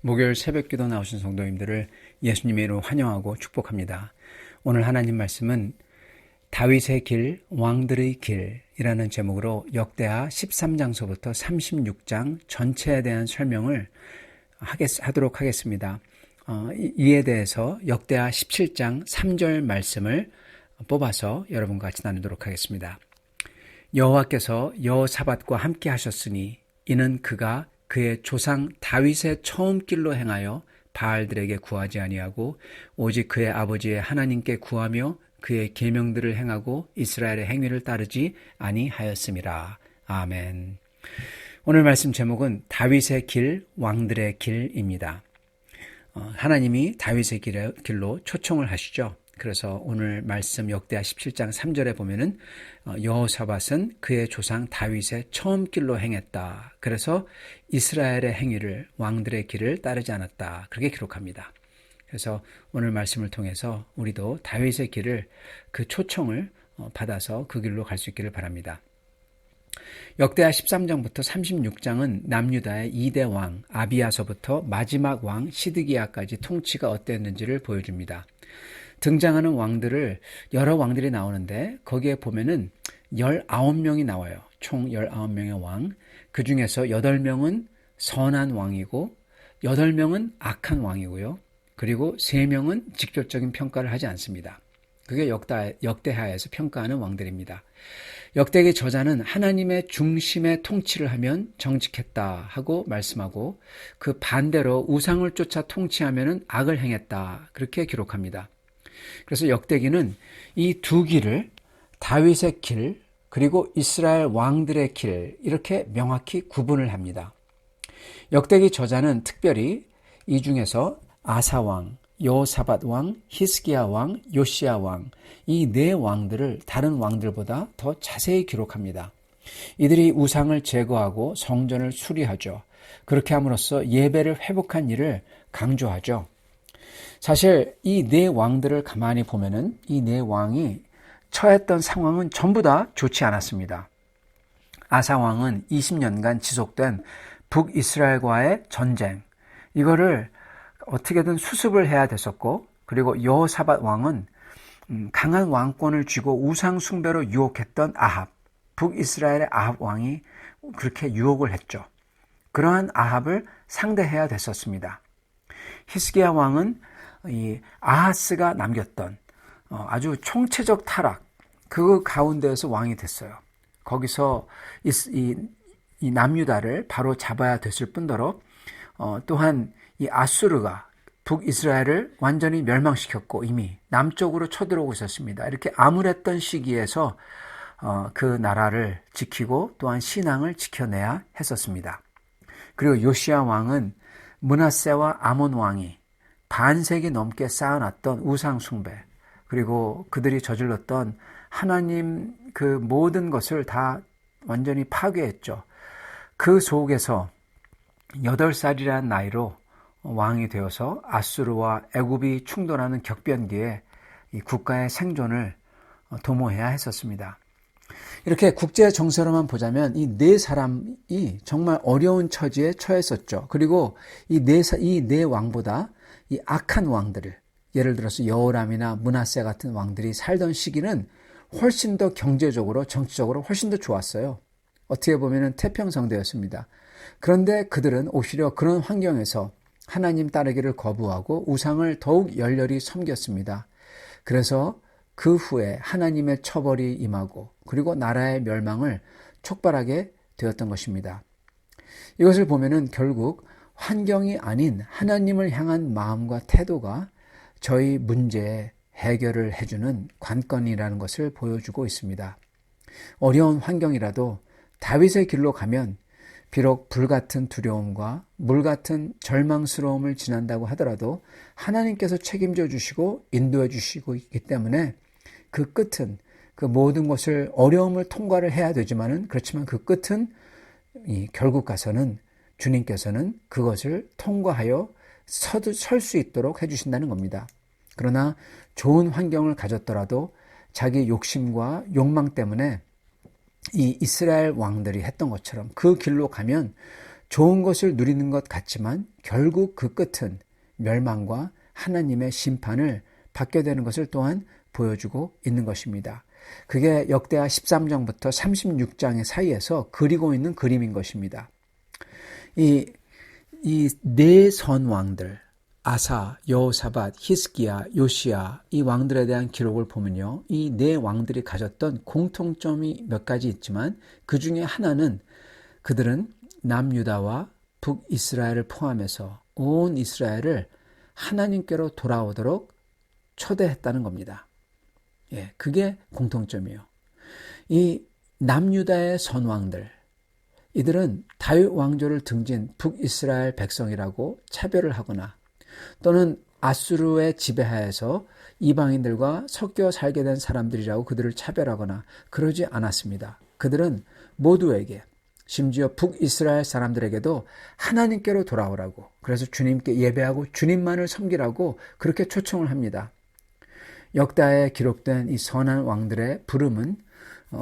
목요일 새벽기도 나오신 성도님들을 예수님의 이름으로 환영하고 축복합니다. 오늘 하나님 말씀은 다윗의 길, 왕들의 길이라는 제목으로 역대하 13장서부터 36장 전체에 대한 설명을 하도록 하겠습니다. 이에 대해서 역대하 17장 3절 말씀을 뽑아서 여러분과 같이 나누도록 하겠습니다. 여호와께서 여호사밧과 함께 하셨으니 이는 그가 그의 조상 다윗의 처음 길로 행하여 바알들에게 구하지 아니하고 오직 그의 아버지의 하나님께 구하며 그의 계명들을 행하고 이스라엘의 행위를 따르지 아니하였음이라. 아멘. 오늘 말씀 제목은 다윗의 길, 왕들의 길입니다. 하나님이 다윗의 길로 초청을 하시죠. 그래서 오늘 말씀 역대하 17장 3절에 보면은 여호사밧은 그의 조상 다윗의 처음 길로 행했다. 그래서 이스라엘의 행위를, 왕들의 길을 따르지 않았다. 그렇게 기록합니다. 그래서 오늘 말씀을 통해서 우리도 다윗의 길을, 그 초청을 받아서 그 길로 갈 수 있기를 바랍니다. 역대하 13장부터 36장은 남유다의 2대 왕 아비야서부터 마지막 왕 시드기야까지 통치가 어땠는지를 보여줍니다. 등장하는 왕들을, 여러 왕들이 나오는데 거기에 보면은 19명이 나와요. 총 19명의 왕. 그 중에서 8명은 선한 왕이고 8명은 악한 왕이고요. 그리고 3명은 직접적인 평가를 하지 않습니다. 그게 역대하에서 평가하는 왕들입니다. 역대기 저자는 하나님의 중심의 통치를 하면 정직했다 하고 말씀하고, 그 반대로 우상을 쫓아 통치하면 악을 행했다, 그렇게 기록합니다. 그래서 역대기는 이 두 길을, 다윗의 길 그리고 이스라엘 왕들의 길, 이렇게 명확히 구분을 합니다. 역대기 저자는 특별히 이 중에서 아사왕, 여호사밧 왕, 히스기야 왕, 요시야 왕, 이 네 왕들을 다른 왕들보다 더 자세히 기록합니다. 이들이 우상을 제거하고 성전을 수리하죠. 그렇게 함으로써 예배를 회복한 일을 강조하죠. 사실 이 네 왕들을 가만히 보면은 이 네 왕이 처했던 상황은 전부 다 좋지 않았습니다. 아사 왕은 20년간 지속된 북이스라엘과의 전쟁, 이거를 어떻게든 수습을 해야 됐었고, 그리고 여호사밧 왕은 강한 왕권을 쥐고 우상 숭배로 유혹했던 아합, 북이스라엘의 아합 왕이 그렇게 유혹을 했죠. 그러한 아합을 상대해야 됐었습니다. 히스기야 왕은 이 아하스가 남겼던 아주 총체적 타락, 그 가운데에서 왕이 됐어요. 거기서 이 남유다를 바로 잡아야 됐을 뿐더러 또한 이 아수르가 북이스라엘을 완전히 멸망시켰고 이미 남쪽으로 쳐들어오고 있었습니다. 이렇게 암울했던 시기에서 그 나라를 지키고 또한 신앙을 지켜내야 했었습니다. 그리고 요시야 왕은 므낫세와 아몬 왕이 반세기 넘게 쌓아놨던 우상 숭배, 그리고 그들이 저질렀던 하나님 그 모든 것을 다 완전히 파괴했죠. 그 속에서 8살이라는 나이로 왕이 되어서 아수르와 애굽이 충돌하는 격변기에 이 국가의 생존을 도모해야 했었습니다. 이렇게 국제 정세로만 보자면 이 네 사람이 정말 어려운 처지에 처했었죠. 그리고 이 네 왕보다 이 악한 왕들을, 예를 들어서 여호람이나 므낫세 같은 왕들이 살던 시기는 훨씬 더 경제적으로, 정치적으로 훨씬 더 좋았어요. 어떻게 보면 태평성대였습니다. 그런데 그들은 오히려 그런 환경에서 하나님 따르기를 거부하고 우상을 더욱 열렬히 섬겼습니다. 그래서 그 후에 하나님의 처벌이 임하고 그리고 나라의 멸망을 촉발하게 되었던 것입니다. 이것을 보면은 결국 환경이 아닌 하나님을 향한 마음과 태도가 저희 문제의 해결을 해주는 관건이라는 것을 보여주고 있습니다. 어려운 환경이라도 다윗의 길로 가면 비록 불같은 두려움과 물같은 절망스러움을 지난다고 하더라도 하나님께서 책임져 주시고 인도해 주시고 있기 때문에 그 끝은, 그 모든 것을, 어려움을 통과를 해야 되지만은, 그렇지만 그 끝은 결국 가서는 주님께서는 그것을 통과하여 설 수 있도록 해주신다는 겁니다. 그러나 좋은 환경을 가졌더라도 자기 욕심과 욕망 때문에 이 이스라엘 왕들이 했던 것처럼 그 길로 가면 좋은 것을 누리는 것 같지만 결국 그 끝은 멸망과 하나님의 심판을 받게 되는 것을 또한 보여주고 있는 것입니다. 그게 역대하 13장부터 36장의 사이에서 그리고 있는 그림인 것입니다. 이 네 선왕들, 아사, 여호사밧, 히스기야, 요시야, 이 왕들에 대한 기록을 보면요, 이 네 왕들이 가졌던 공통점이 몇 가지 있지만 그 중에 하나는 그들은 남유다와 북이스라엘을 포함해서 온 이스라엘을 하나님께로 돌아오도록 초대했다는 겁니다. 예, 그게 공통점이에요. 이 남유다의 선왕들, 이들은 다윗 왕조를 등진 북이스라엘 백성이라고 차별을 하거나 또는 아수르의 지배하에서 이방인들과 섞여 살게 된 사람들이라고 그들을 차별하거나 그러지 않았습니다. 그들은 모두에게, 심지어 북이스라엘 사람들에게도 하나님께로 돌아오라고, 그래서 주님께 예배하고 주님만을 섬기라고 그렇게 초청을 합니다. 역다에 기록된 이 선한 왕들의 부름은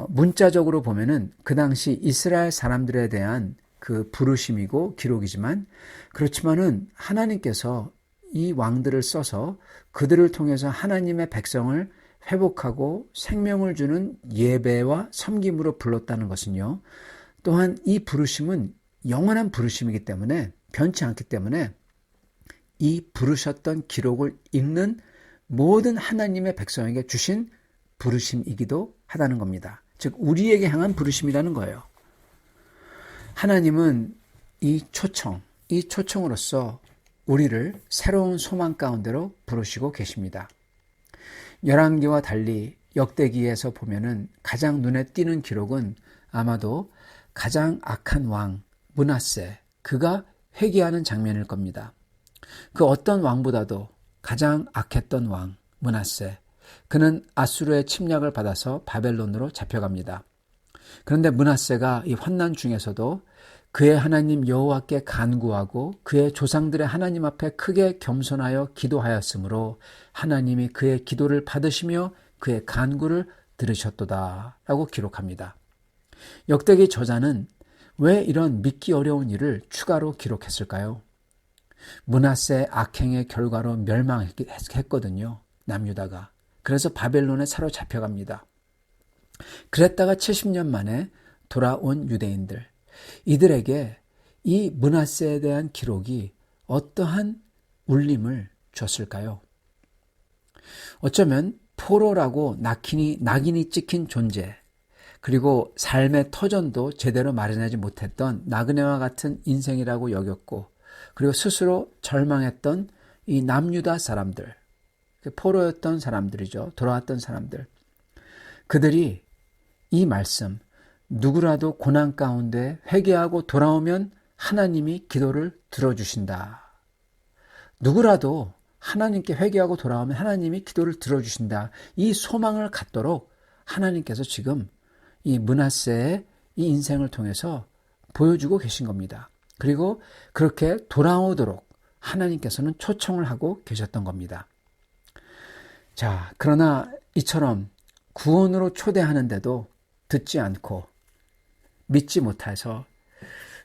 문자적으로 보면은 그 당시 이스라엘 사람들에 대한 그 부르심이고 기록이지만, 그렇지만은 하나님께서 이 왕들을 써서 그들을 통해서 하나님의 백성을 회복하고 생명을 주는 예배와 섬김으로 불렀다는 것은요, 또한 이 부르심은 영원한 부르심이기 때문에, 변치 않기 때문에 이 부르셨던 기록을 읽는 모든 하나님의 백성에게 주신 부르심이기도 하다는 겁니다. 즉 우리에게 향한 부르심이라는 거예요. 하나님은 이 초청으로서 우리를 새로운 소망 가운데로 부르시고 계십니다. 열왕기와 달리 역대기에서 보면은 가장 눈에 띄는 기록은 아마도 가장 악한 왕 므낫세, 그가 회개하는 장면일 겁니다. 그 어떤 왕보다도 가장 악했던 왕 므낫세, 그는 아수르의 침략을 받아서 바벨론으로 잡혀갑니다. 그런데 므낫세가 이 환난 중에서도 그의 하나님 여호와께 간구하고 그의 조상들의 하나님 앞에 크게 겸손하여 기도하였으므로 하나님이 그의 기도를 받으시며 그의 간구를 들으셨도다 라고 기록합니다. 역대기 저자는 왜 이런 믿기 어려운 일을 추가로 기록했을까요? 므낫세의 악행의 결과로 멸망했거든요, 남유다가. 그래서 바벨론에 사로잡혀갑니다. 그랬다가 70년 만에 돌아온 유대인들, 이들에게 이 므낫세에 대한 기록이 어떠한 울림을 줬을까요? 어쩌면 포로라고 낙인이 찍힌 존재, 그리고 삶의 터전도 제대로 마련하지 못했던 나그네와 같은 인생이라고 여겼고, 그리고 스스로 절망했던 이 남유다 사람들, 포로였던 사람들이죠. 돌아왔던 사람들. 그들이 이 말씀, 누구라도 고난 가운데 회개하고 돌아오면 하나님이 기도를 들어주신다. 누구라도 하나님께 회개하고 돌아오면 하나님이 기도를 들어주신다. 이 소망을 갖도록 하나님께서 지금 이 므낫세의 이 인생을 통해서 보여주고 계신 겁니다. 그리고 그렇게 돌아오도록 하나님께서는 초청을 하고 계셨던 겁니다. 자, 그러나 이처럼 구원으로 초대하는데도 듣지 않고 믿지 못해서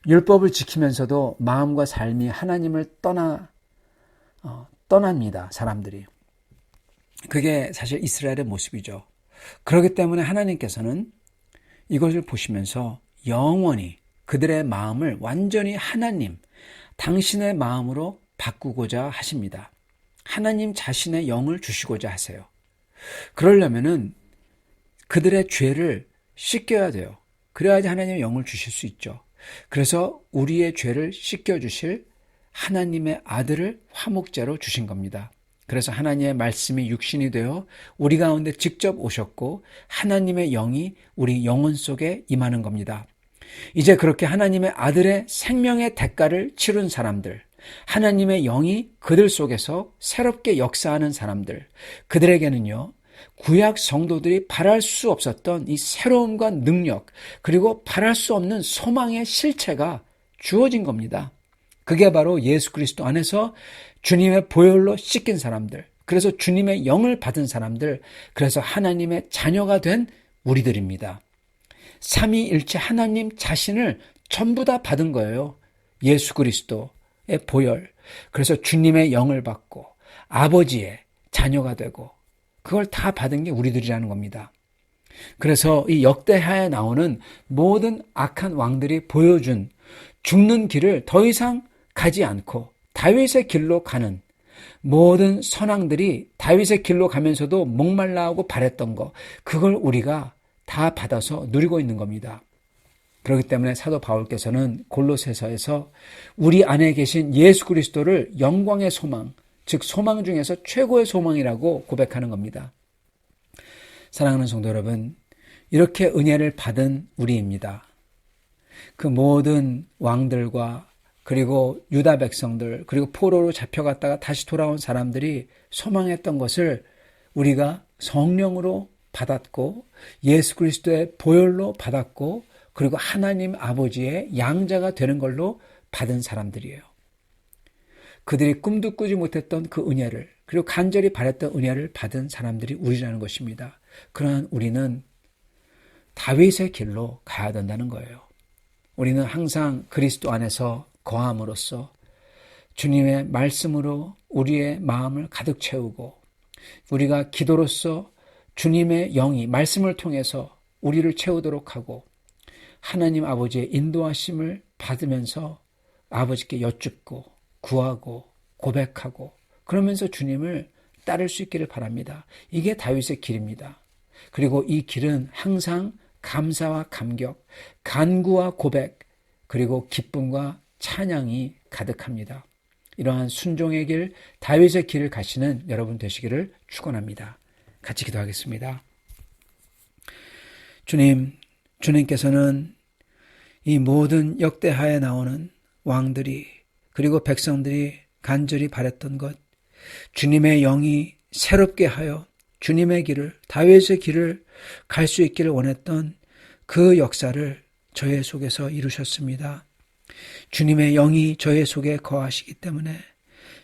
율법을 지키면서도 마음과 삶이 하나님을 떠납니다, 사람들이. 그게 사실 이스라엘의 모습이죠. 그렇기 때문에 하나님께서는 이것을 보시면서 영원히 그들의 마음을 완전히 하나님, 당신의 마음으로 바꾸고자 하십니다. 하나님 자신의 영을 주시고자 하세요. 그러려면은 그들의 죄를 씻겨야 돼요. 그래야지 하나님의 영을 주실 수 있죠. 그래서 우리의 죄를 씻겨주실 하나님의 아들을 화목제로 주신 겁니다. 그래서 하나님의 말씀이 육신이 되어 우리 가운데 직접 오셨고 하나님의 영이 우리 영혼 속에 임하는 겁니다. 이제 그렇게 하나님의 아들의 생명의 대가를 치른 사람들, 하나님의 영이 그들 속에서 새롭게 역사하는 사람들, 그들에게는요, 구약 성도들이 바랄 수 없었던 이 새로움과 능력, 그리고 바랄 수 없는 소망의 실체가 주어진 겁니다. 그게 바로 예수 그리스도 안에서 주님의 보혈로 씻긴 사람들, 그래서 주님의 영을 받은 사람들, 그래서 하나님의 자녀가 된 우리들입니다. 삼위일체 하나님 자신을 전부 다 받은 거예요. 예수 그리스도의 보혈, 그래서 주님의 영을 받고 아버지의 자녀가 되고 그걸 다 받은 게 우리들이라는 겁니다. 그래서 이 역대하에 나오는 모든 악한 왕들이 보여준 죽는 길을 더 이상 가지 않고 다윗의 길로 가는 모든 선왕들이 다윗의 길로 가면서도 목말라하고 바랬던 거, 그걸 우리가 다 받아서 누리고 있는 겁니다. 그렇기 때문에 사도 바울께서는 골로새서에서 우리 안에 계신 예수 그리스도를 영광의 소망, 즉 소망 중에서 최고의 소망이라고 고백하는 겁니다. 사랑하는 성도 여러분, 이렇게 은혜를 받은 우리입니다. 그 모든 왕들과 그리고 유다 백성들, 그리고 포로로 잡혀갔다가 다시 돌아온 사람들이 소망했던 것을 우리가 성령으로 받았고 예수 그리스도의 보혈로 받았고 그리고 하나님 아버지의 양자가 되는 걸로 받은 사람들이에요. 그들이 꿈도 꾸지 못했던 그 은혜를, 그리고 간절히 바랬던 은혜를 받은 사람들이 우리라는 것입니다. 그러한 우리는 다윗의 길로 가야 된다는 거예요. 우리는 항상 그리스도 안에서 거함으로써 주님의 말씀으로 우리의 마음을 가득 채우고 우리가 기도로서 주님의 영이 말씀을 통해서 우리를 채우도록 하고 하나님 아버지의 인도하심을 받으면서 아버지께 여쭙고 구하고 고백하고 그러면서 주님을 따를 수 있기를 바랍니다. 이게 다윗의 길입니다. 그리고 이 길은 항상 감사와 감격, 간구와 고백, 그리고 기쁨과 찬양이 가득합니다. 이러한 순종의 길, 다윗의 길을 가시는 여러분 되시기를 축원합니다. 같이 기도하겠습니다. 주님, 주님께서는 이 모든 역대하에 나오는 왕들이 그리고 백성들이 간절히 바랬던 것, 주님의 영이 새롭게 하여 주님의 길을, 다윗의 길을 갈 수 있기를 원했던 그 역사를 저의 속에서 이루셨습니다. 주님의 영이 저의 속에 거하시기 때문에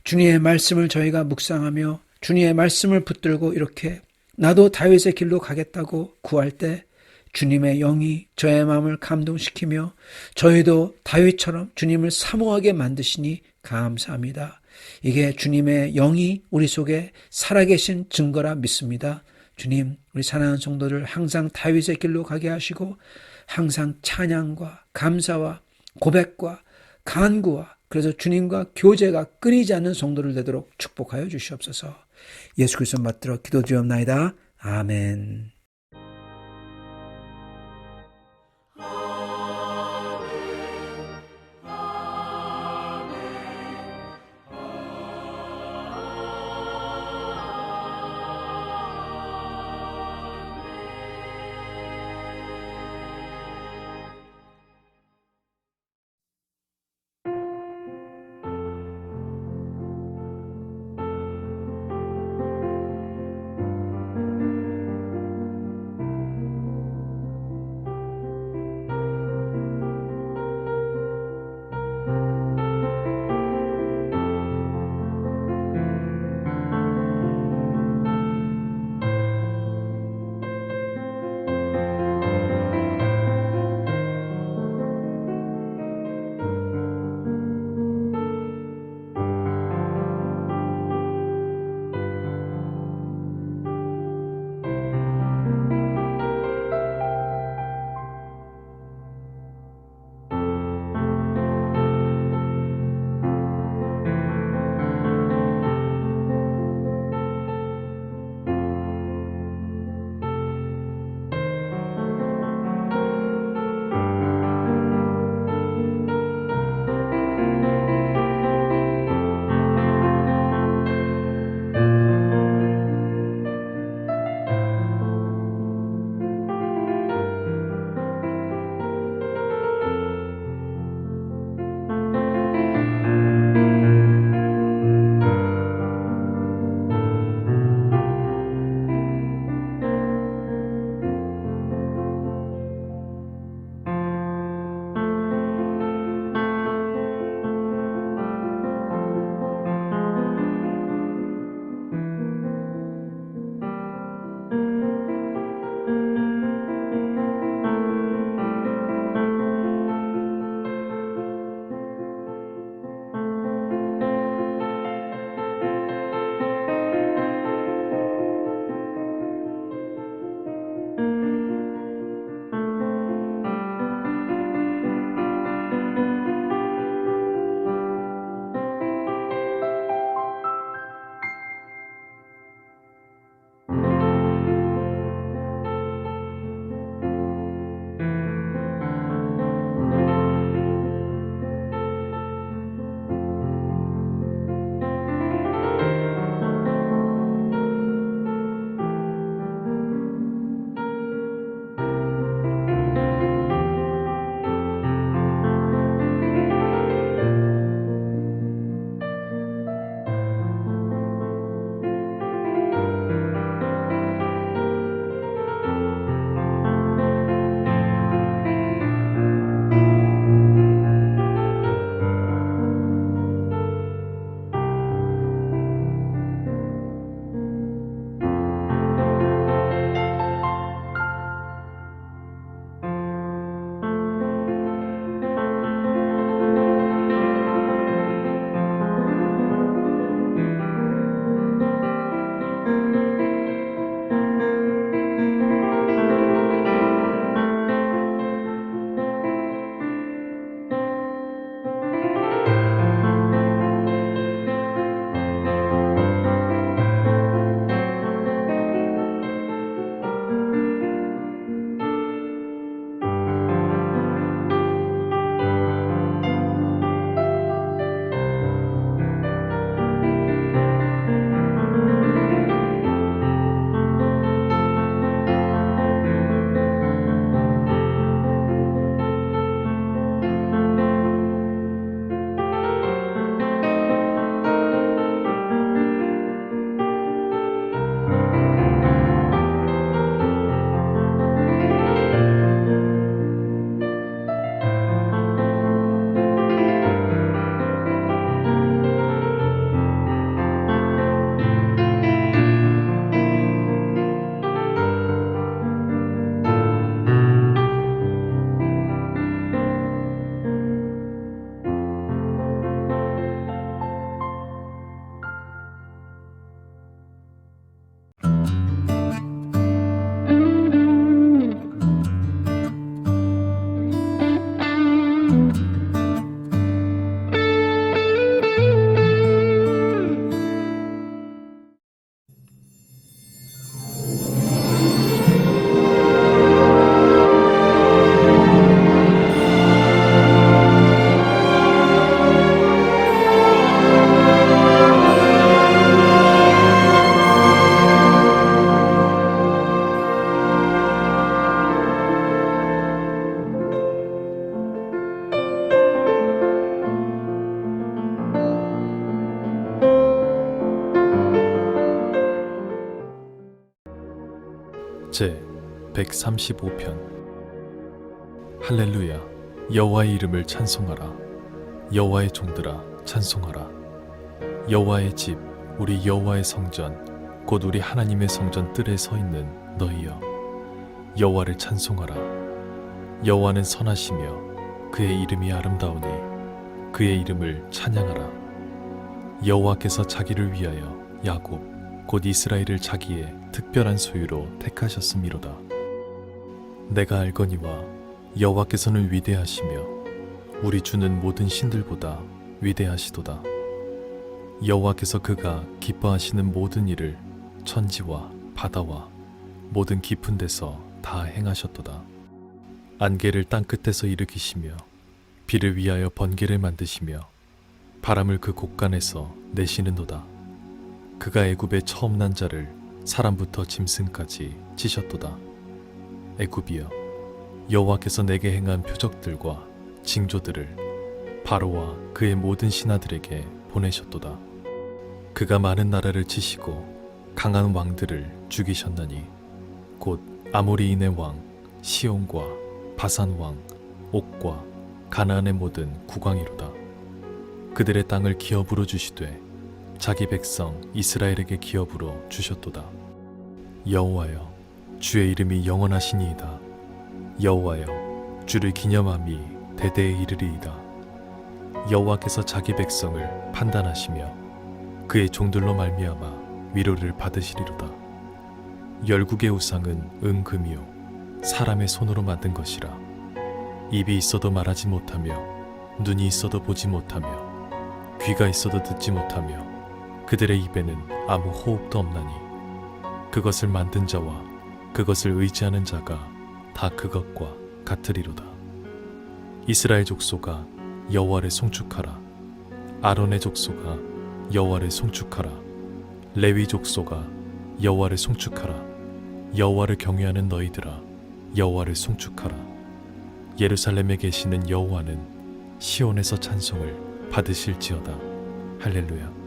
주님의 말씀을 저희가 묵상하며 주님의 말씀을 붙들고 이렇게 나도 다윗의 길로 가겠다고 구할 때 주님의 영이 저의 마음을 감동시키며 저희도 다윗처럼 주님을 사모하게 만드시니 감사합니다. 이게 주님의 영이 우리 속에 살아계신 증거라 믿습니다. 주님, 우리 사랑하는 성도를 항상 다윗의 길로 가게 하시고 항상 찬양과 감사와 고백과 간구와 그래서 주님과 교제가 끊이지 않는 성도를 되도록 축복하여 주시옵소서. 예수 그리스도 받들어 기도드리옵나이다. 아멘. 135편. 할렐루야. 여호와의 이름을 찬송하라. 여호와의 종들아 찬송하라. 여호와의 집, 우리 여호와의 성전, 곧 우리 하나님의 성전 뜰에 서 있는 너희여, 여호와를 찬송하라. 여호와는 선하시며 그의 이름이 아름다우니 그의 이름을 찬양하라. 여호와께서 자기를 위하여 야곱, 곧 이스라엘을 자기의 특별한 소유로 택하셨음이로다. 내가 알거니와 여호와께서는 위대하시며 우리 주는 모든 신들보다 위대하시도다. 여호와께서 그가 기뻐하시는 모든 일을 천지와 바다와 모든 깊은 데서 다 행하셨도다. 안개를 땅끝에서 일으키시며 비를 위하여 번개를 만드시며 바람을 그 곳간에서 내시는도다. 그가 애굽의 처음 난 자를 사람부터 짐승까지 치셨도다. 애굽이여, 여호와께서 내게 행한 표적들과 징조들을 바로와 그의 모든 신하들에게 보내셨도다. 그가 많은 나라를 치시고 강한 왕들을 죽이셨나니 곧 아모리인의 왕 시온과 바산 왕 옥과 가나안의 모든 국왕이로다. 그들의 땅을 기업으로 주시되 자기 백성 이스라엘에게 기업으로 주셨도다. 여호와여, 주의 이름이 영원하시니이다. 여호와여, 주를 기념함이 대대에 이르리이다. 여호와께서 자기 백성을 판단하시며 그의 종들로 말미암아 위로를 받으시리로다. 열국의 우상은 은금이요 사람의 손으로 만든 것이라. 입이 있어도 말하지 못하며 눈이 있어도 보지 못하며 귀가 있어도 듣지 못하며 그들의 입에는 아무 호흡도 없나니 그것을 만든 자와 그것을 의지하는 자가 다 그것과 같으리로다. 이스라엘 족속아 여호와를 송축하라. 아론의 족속아 여호와를 송축하라. 레위 족속아 여호와를 송축하라. 여호와를 경외하는 너희들아 여호와를 송축하라. 예루살렘에 계시는 여호와는 시온에서 찬송을 받으실지어다. 할렐루야.